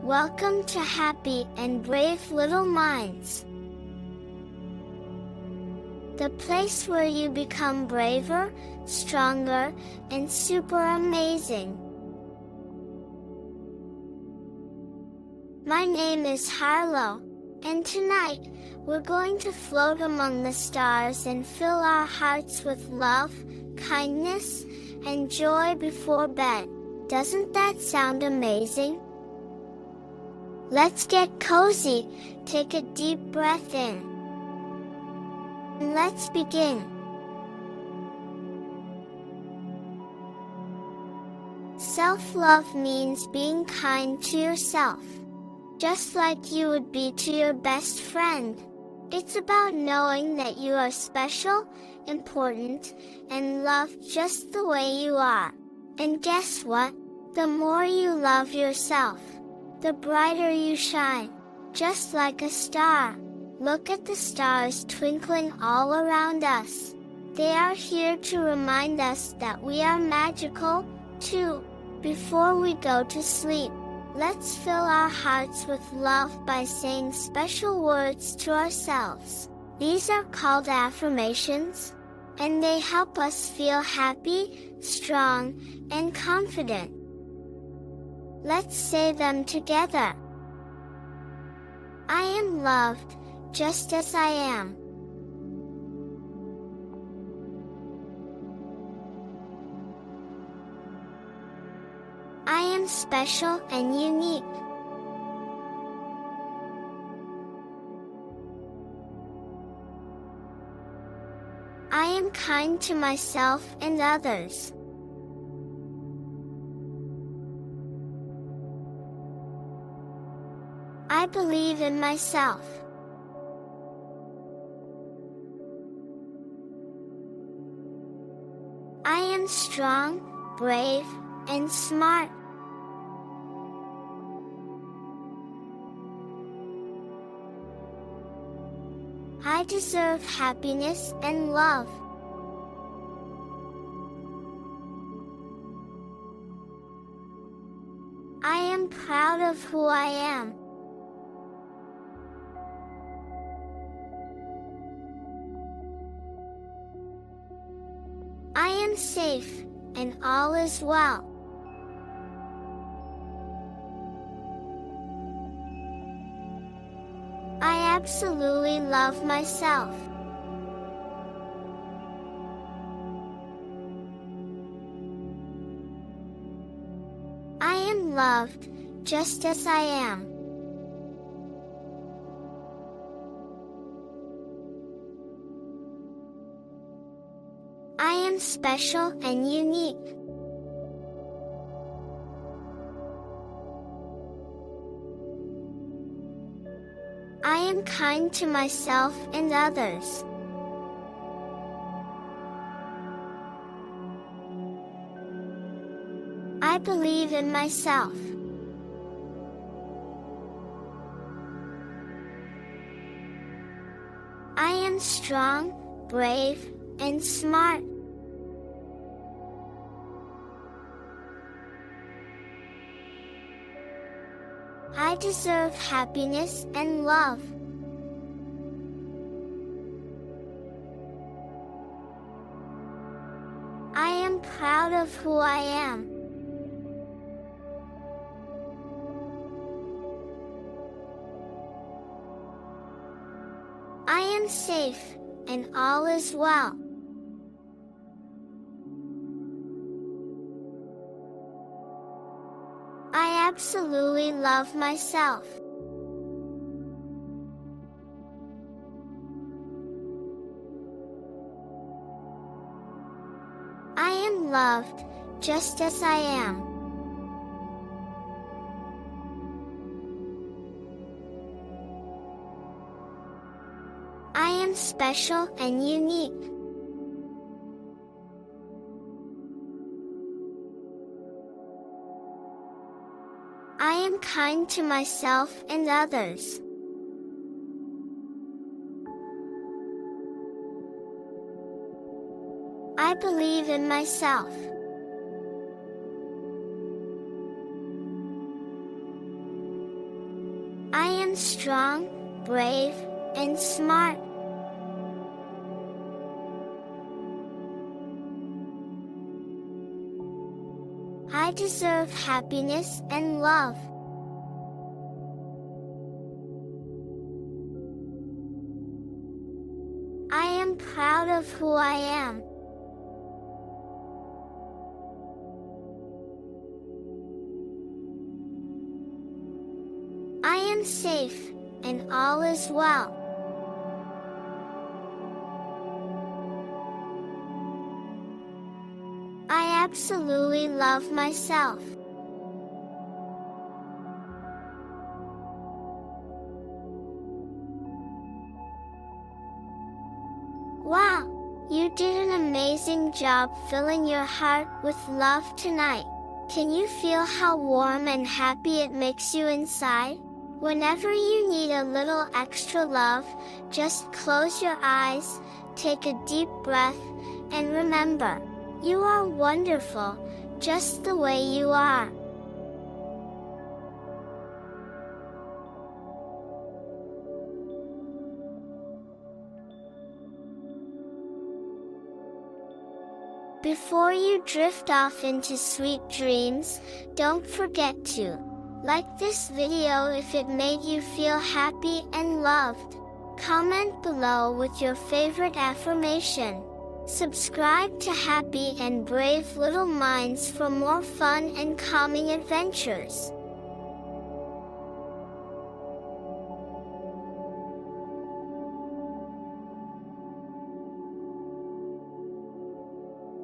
Welcome to Happy and Brave Little Minds, the place where you become braver, stronger, and super amazing. My name is Harlow, and tonight, we're going to float among the stars and fill our hearts with love, kindness, and joy before bed. Doesn't that sound amazing? Let's get cozy, take a deep breath in. And let's begin. Self-love means being kind to yourself, just like you would be to your best friend. It's about knowing that you are special, important, and loved just the way you are. And guess what? The more you love yourself, the brighter you shine, just like a star. Look at the stars twinkling all around us. They are here to remind us that we are magical, too. Before we go to sleep, let's fill our hearts with love by saying special words to ourselves. These are called affirmations, and they help us feel happy, strong, and confident. Let's say them together. I am loved, just as I am. I am special and unique. I am kind to myself and others. I believe in myself. I am strong, brave, and smart. I deserve happiness and love. I am proud of who I am. I am safe, and all is well. I absolutely love myself. I am loved, just as I am. I am special and unique. I am kind to myself and others. I believe in myself. I am strong, brave, and smart. I deserve happiness and love. I am proud of who I am. I am safe, and all is well. I absolutely love myself. I am loved, just as I am. I am special and unique. I am kind to myself and others. I believe in myself. strong, brave, and smart. I deserve happiness and love. I am proud of who I am. I am safe, and all is well. I absolutely love myself. Wow, you did an amazing job filling your heart with love tonight. Can you feel how warm and happy it makes you inside? Whenever you need a little extra love, just close your eyes, take a deep breath, and remember, you are wonderful, just the way you are. Before you drift off into sweet dreams, don't forget to like this video if it made you feel happy and loved. Comment below with your favorite affirmation. Subscribe to Happy and Brave Little Minds for more fun and calming adventures.